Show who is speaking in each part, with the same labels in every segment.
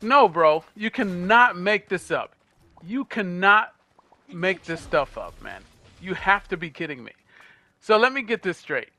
Speaker 1: No, bro, you cannot make this up. You cannot make this stuff up, man. You have to be kidding me. So let me get this straight.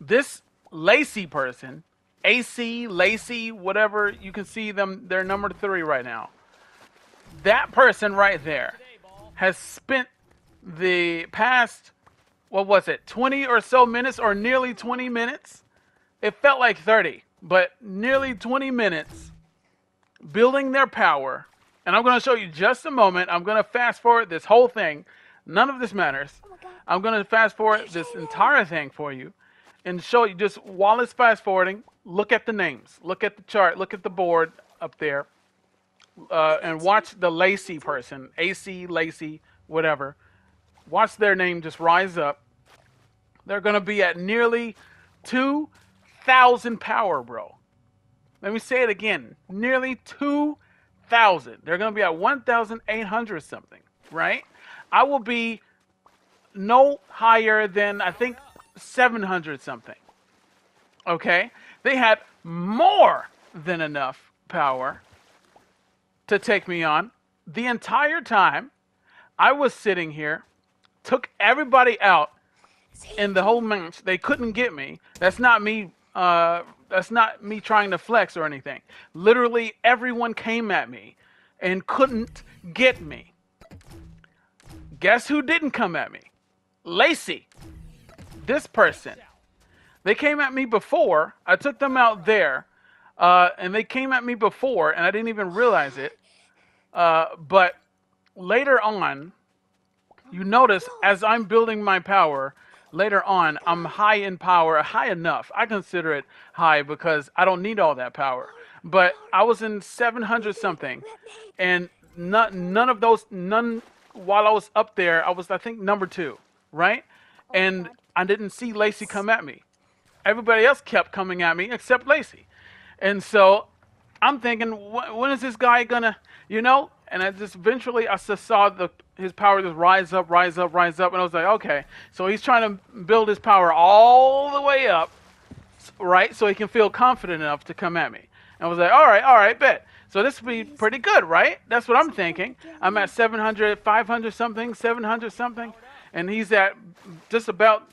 Speaker 1: This Lacey person, AC, Lacey, whatever, you can see them, they're number 3 right now. That person right there has spent the past, what was it, 20 or so minutes, or nearly 20 minutes? It felt like 30, but nearly 20 minutes building their power. And I'm going to show you just a moment. I'm going to fast forward this whole thing. None of this matters. I'm going to fast forward this entire thing for you and show you, just while it's fast forwarding, look at the names, look at the chart, look at the board up there, and watch the Lacey person, AC, Lacey, whatever. Watch their name just rise up. They're going to be at nearly 2,000 power, bro. Let me say it again. Nearly 2,000. They're going to be at 1,800 something, right? I will be no higher than, I think, 700 something. Okay? They had more than enough power to take me on. The entire time I was sitting here, took everybody out in the whole match. They couldn't get me. That's not me. That's not me trying to flex or anything. Literally, everyone came at me and couldn't get me. Guess who didn't come at me? Lacey. This person. They came at me before. I took them out there, and they came at me before, and I didn't even realize it. But later on, you notice as I'm building my power, later on, I'm high in power, high enough. I consider it high because I don't need all that power. But I was in 700 something, and none of those, while I was up there, I was, I think, number 2, right? And I didn't see Lacey come at me. Everybody else kept coming at me except Lacey. And so I'm thinking, when is this guy gonna, you know? And I just eventually I just saw his power just rise up, rise up, rise up, and I was like, okay, so he's trying to build his power all the way up, right? So he can feel confident enough to come at me. And I was like, all right, bet. So this would be pretty good, right? That's what I'm thinking. I'm at 700, 500 something, 700 something, and he's at just about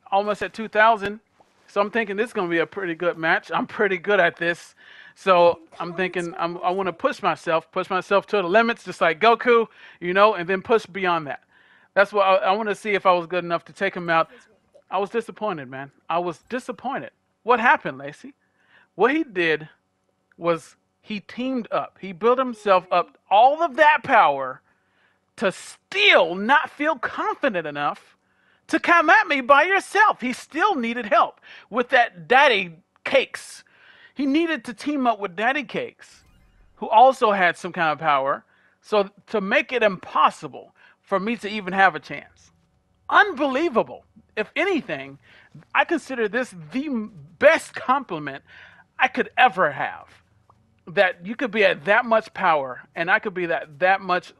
Speaker 1: almost at 2,000. So I'm thinking this is going to be a pretty good match. I'm pretty good at this. So I'm thinking I want to push myself to the limits, just like Goku, and then push beyond that. That's what I want to see if I was good enough to take him out. I was disappointed, man. I was disappointed. What happened, Lacey? What he did was he teamed up. He built himself up all of that power to still not feel confident enough to come at me by yourself. He still needed help with that Daddy Cakes. He needed to team up with Daddy Cakes, who also had some kind of power, so to make it impossible for me to even have a chance. Unbelievable. If anything, I consider this the best compliment I could ever have. That you could be at that much power, and I could be that much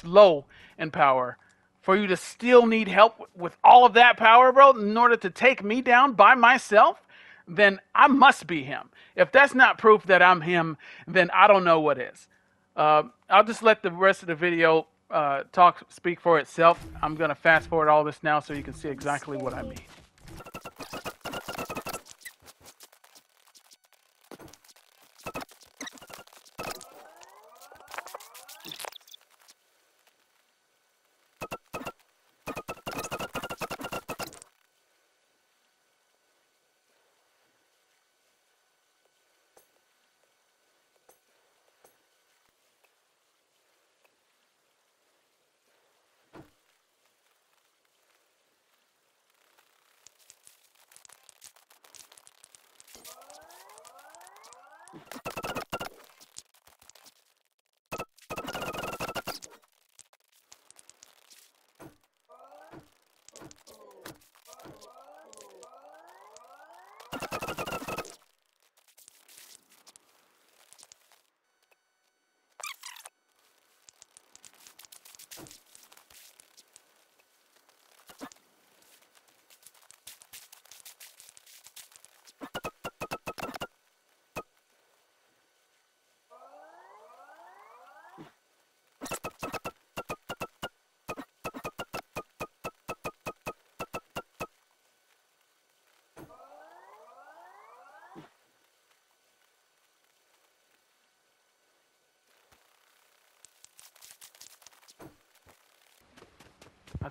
Speaker 1: low in power, for you to still need help with all of that power, bro, in order to take me down by myself, then I must be him. If that's not proof that I'm him, then I don't know what is. I'll just let the rest of the video speak for itself. I'm going to fast forward all this now so you can see exactly what I mean.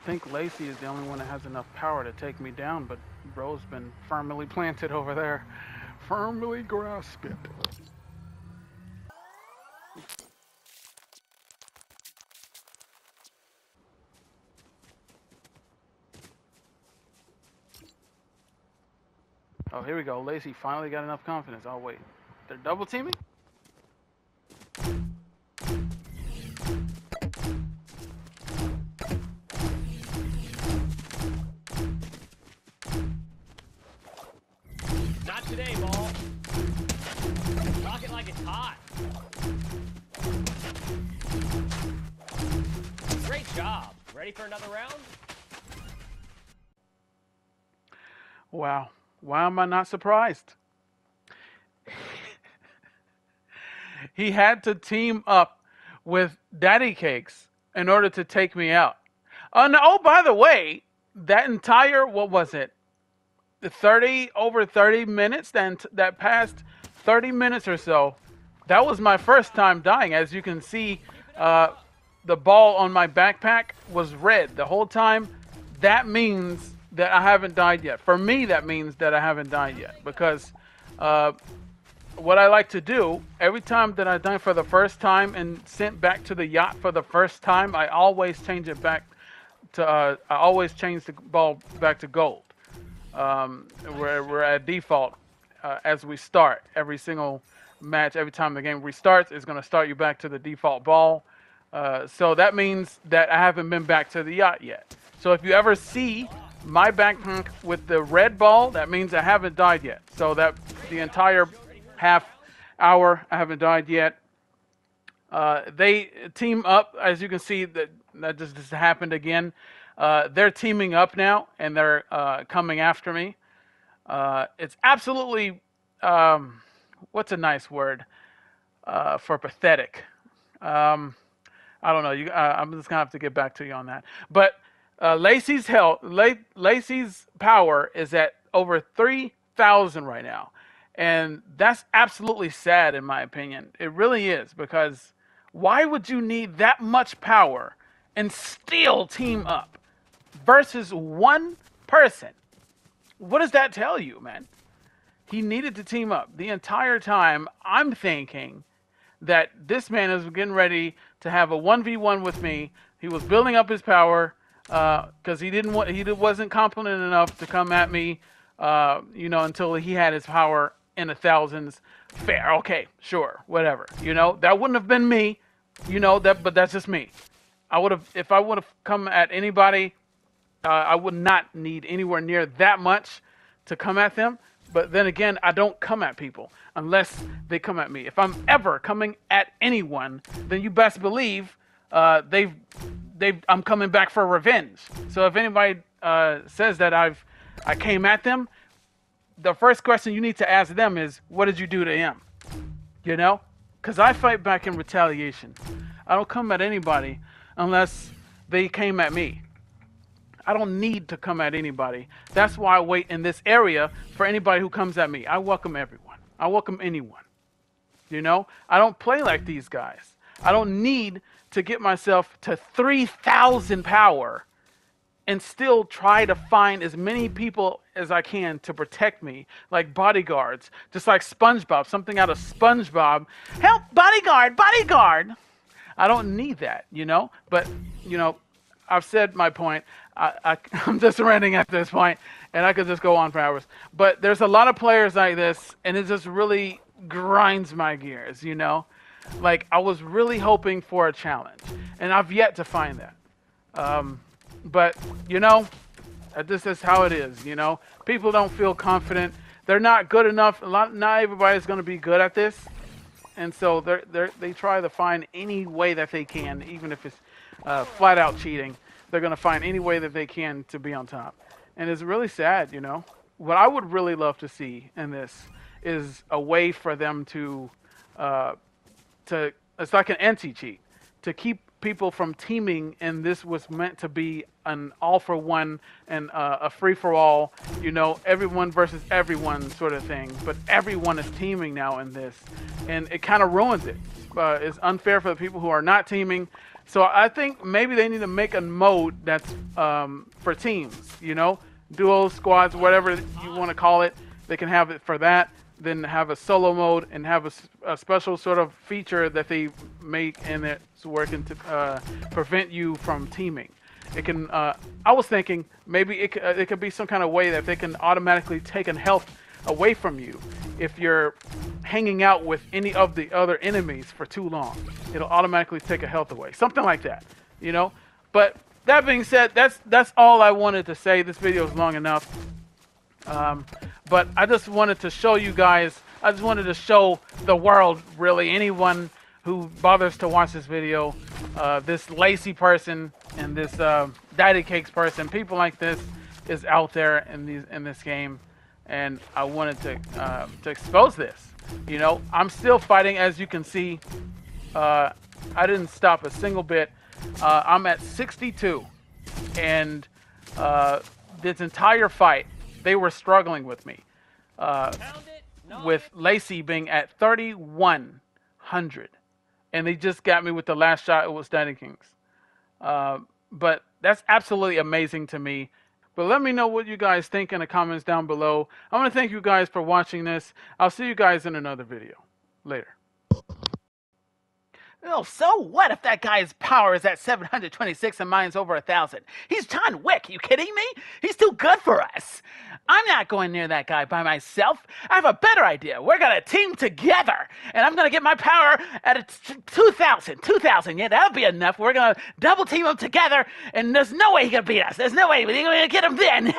Speaker 1: think Lacey is the only one that has enough power to take me down, but bro's been firmly planted over there. Firmly grasp it. Oh, here we go. Lacey finally got enough confidence. Oh, wait. They're double teaming?
Speaker 2: Not today, ball. Rock it like it's hot. Great job. Ready for another round?
Speaker 1: Wow. Why am I not surprised? He had to team up with Daddy Cakes in order to take me out. Oh, by the way, that entire, what was it? Over 30 minutes, that past 30 minutes or so, that was my first time dying. As you can see, the ball on my backpack was red the whole time. That means that I haven't died yet. For me, that means that I haven't died yet, because what I like to do every time that I die for the first time and sent back to the yacht for the first time, I always change it back to I always change the ball back to gold. We're at default as we start every single match. Every time the game restarts, it's going to start you back to the default ball. So that means that I haven't been back to the yacht yet. So if you ever see my backpack with the red ball, that means I haven't died yet. So that the entire half hour I haven't died yet. They team up, as you can see, that just happened again. They're teaming up now, and they're coming after me. It's absolutely, what's a nice word for pathetic? I don't know. I'm just gonna have to get back to you on that. But Lacey's power is at over 3,000 right now, and that's absolutely sad in my opinion. It really is, because why would you need that much power and still team up versus one person? What does that tell you, man? He needed to team up. The entire time I'm thinking that this man is getting ready to have a 1v1 with me. He was building up his power because he wasn't confident enough to come at me, until he had his power in the thousands. Fair, okay, sure, whatever. That wouldn't have been me, but that's just me. If I would have come at anybody, I would not need anywhere near that much to come at them. But then again, I don't come at people unless they come at me. If I'm ever coming at anyone, then you best believe I'm coming back for revenge. So if anybody says that I came at them, the first question you need to ask them is, what did you do to him? Because I fight back in retaliation. I don't come at anybody unless they came at me. I don't need to come at anybody. That's why I wait in this area for anybody who comes at me. I welcome everyone. I welcome anyone. I don't play like these guys. I don't need to get myself to 3,000 power and still try to find as many people as I can to protect me, like bodyguards, just like SpongeBob, something out of SpongeBob. Help, bodyguard, bodyguard. I don't need that, but, I've said my point. I'm just ranting at this point, and I could just go on for hours. But there's a lot of players like this, and it just really grinds my gears, Like, I was really hoping for a challenge, and I've yet to find that. But, this is how it is, People don't feel confident. They're not good enough. Not everybody's going to be good at this. And so they try to find any way that they can, even if it's flat out cheating. They're going to find any way that they can to be on top. And it's really sad, What I would really love to see in this is a way for them to it's like an anti-cheat, to keep people from teaming, and this was meant to be an all-for-one and a free-for-all, everyone versus everyone sort of thing. But everyone is teaming now in this, and it kind of ruins it. It's unfair for the people who are not teaming. So I think maybe they need to make a mode that's for teams, you know, duos, squads, whatever you want to call it. They can have it for that. Then have a solo mode and have a special sort of feature that they make in it where it can prevent you from teaming. It can. I was thinking maybe it could be some kind of way that they can automatically take a health away from you if you're hanging out with any of the other enemies for too long. It'll automatically take a health away, something like that, you know. But that being said, that's all I wanted to say. This video is long enough. But I just wanted to show you guys, I just wanted to show the world, really, anyone who bothers to watch this video, this Lacey person and this Daddy Cakes person, people like this is out there in this game, and I wanted to expose this. You know, I'm still fighting, as you can see. I didn't stop a single bit. I'm at 62, and this entire fight, they were struggling with me, with Lacey being at 3,100, and they just got me with the last shot. It was Daddy Kings, but that's absolutely amazing to me. But let me know what you guys think in the comments down below. I want to thank you guys for watching this. I'll see you guys in another video. Later.
Speaker 3: Oh, so what if that guy's power is at 726 and mine's over 1,000? He's John Wick, you kidding me? He's too good for us. I'm not going near that guy by myself. I have a better idea. We're going to team together, and I'm going to get my power at 2,000. 2,000, yeah, that'll be enough. We're going to double team him together, and there's no way he can beat us. There's no way we're going to get him then.